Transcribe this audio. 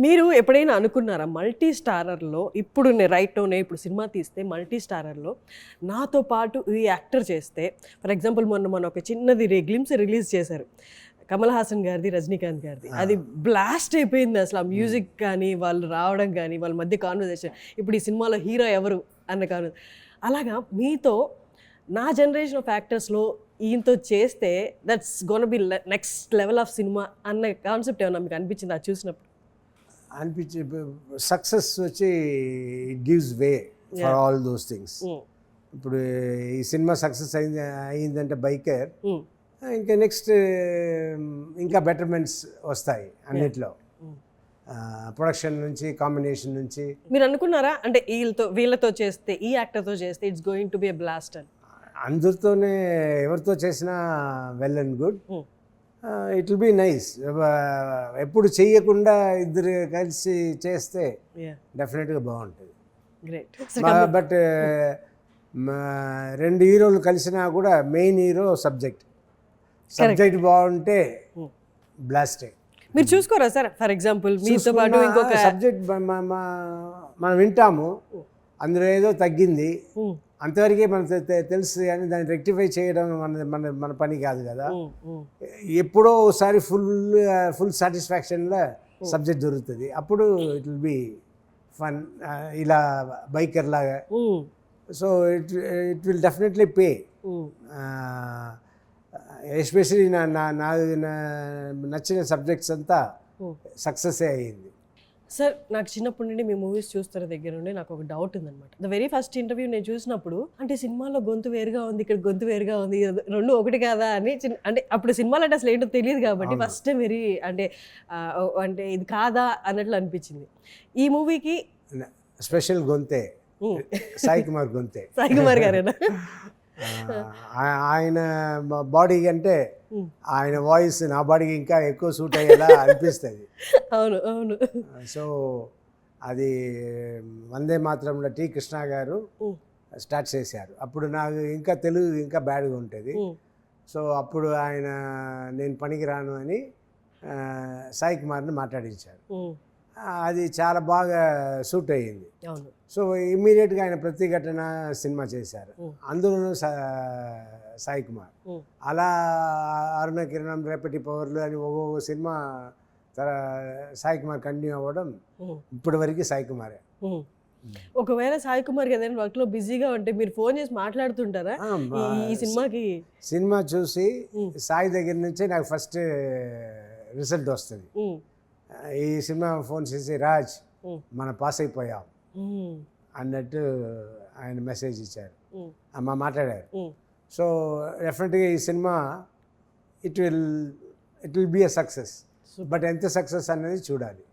మీరు ఎప్పుడైనా అనుకున్నారా మల్టీ స్టారర్లో ఇప్పుడు ఇప్పుడు సినిమా తీస్తే మల్టీ స్టారర్లో నాతో పాటు ఈ యాక్టర్ చేస్తే ఫర్ ఎగ్జాంపుల్ మొన్న ఒక చిన్నది గ్లిమ్స్ రిలీజ్ చేశారు కమల్ హాసన్ గారిది రజనీకాంత్ గారిది అది బ్లాస్ట్ అయిపోయింది అసలు ఆ మ్యూజిక్ కానీ వాళ్ళు రావడం కానీ వాళ్ళ మధ్య కాన్వర్జేషన్ ఇప్పుడు ఈ సినిమాలో హీరో ఎవరు అన్న కాన్వర్జేషన్ అలాగా మీతో నా జనరేషన్ ఆఫ్ యాక్టర్స్లో ఈయనతో చేస్తే that's gonna be next level of cinema అన్న కాన్సెప్ట్ ఏమన్నా మీకు అనిపించింది అది చూసినప్పుడు అనిపించి సక్సెస్ వచ్చి it gives way for all those things. ఇప్పుడు ఈ సినిమా సక్సెస్ అయిందంటే బైకర్ ఇంకా నెక్స్ట్ ఇంకా బెటర్మెంట్స్ వస్తాయి అన్నిట్లో, ప్రొడక్షన్ నుంచి కాంబినేషన్ నుంచి. మీరు అనుకున్నారా అంటే వీళ్ళతో చేస్తే ఈ యాక్టర్తో చేస్తే it's going to be a blast అని? అందరితోనే ఎవరితో చేసినా well and good, it will be nice. ఎప్పుడు చెయ్యకుండా ఇద్దరు కలిసి చేస్తే డెఫినెట్గా బాగుంటుంది. బట్ రెండు హీరోలు కలిసినా కూడా మెయిన్ హీరో సబ్జెక్ట్ బాగుంటే బ్లాస్టే. మీరు చూసుకోరా సార్ ఫర్ ఎగ్జాంపుల్ మీతో పాటు ఇంకొక సబ్జెక్ట్ మనం వింటాము, అందులో ఏదో తగ్గింది అంతవరకే మనకు తెలుసు, కానీ దాన్ని రెక్టిఫై చేయడం మన పని కాదు కదా. ఎప్పుడో ఒకసారి ఫుల్ సాటిస్ఫాక్షన్లో సబ్జెక్ట్ దొరుకుతుంది, అప్పుడు ఇట్ విల్ బి ఫన్. ఇలా బైకర్ లాగా, so it will definitely pay. Especially నాకు నచ్చిన సబ్జెక్ట్స్ అంతా సక్సెసే అయ్యింది. సార్ నాకు చిన్నప్పటి నుండి మీ మూవీస్ చూస్తున్న దగ్గర నుండి నాకు ఒక డౌట్ ఉందన్నమాట. ద వెరీ ఫస్ట్ ఇంటర్వ్యూ నేను చూసినప్పుడు అంటే సినిమాలో గొంతు వేరుగా ఉంది, ఇక్కడ గొంతు వేరుగా ఉంది, రెండు ఒకటి కాదా అని అంటే అప్పుడు సినిమాలు అంటే అసలు ఏంటో తెలియదు కాబట్టి ఫస్ట్ టైం వెరీ అంటే ఇది కాదా అన్నట్లు అనిపించింది. ఈ మూవీకి స్పెషల్ గొంతే సాయి కుమార్ గొంతే. సాయి కుమార్ గారేనా? ఆయన బాడీ అంటే ఆయన వాయిస్ నా బాడీకి ఇంకా ఎక్కువ సూట్ అయ్యేలా అనిపిస్తుంది. అవును అవును. సో అది వందే మాత్రంలో టి కృష్ణ గారు స్టార్ట్ చేశారు. అప్పుడు నాకు ఇంకా తెలుగు ఇంకా బ్యాడ్గా ఉంటుంది. సో అప్పుడు ఆయన నేను పనికిరాను అని సాయి కుమార్ని మాట్లాడించారు. అది చాలా బాగా సూట్ అయ్యింది. సో ఇమ్మీడియట్గా ఆయన ప్రతిఘటన సినిమా చేశారు, అందులోనూ సాయి కుమార్. అలా అరుణ కిరణం, రేపటి పవర్లు అని ఒక్కొక్క సినిమా సాయి కుమార్ కంటిన్యూ అవ్వడం ఇప్పటి వరకు సాయి కుమారే. ఒకవేళ సాయి కుమార్ ఏదైనా వర్క్లో బిజీగా ఉంటే మీరు ఫోన్ చేసి మాట్లాడుతుంటారా? ఈ సినిమా చూసి సాయి దగ్గర నుంచే నాకు ఫస్ట్ రిజల్ట్ వస్తుంది. ఈ సినిమా ఫోన్ చేసి రాజ్ మనం పాస్ అయిపోయాం అన్నట్టు ఆయన మెసేజ్ ఇచ్చారు, అమ్మ మాట్లాడారు. సో డెఫినెట్గా ఈ cinema it will be a success, but ఎంత సక్సెస్ అనేది చూడాలి.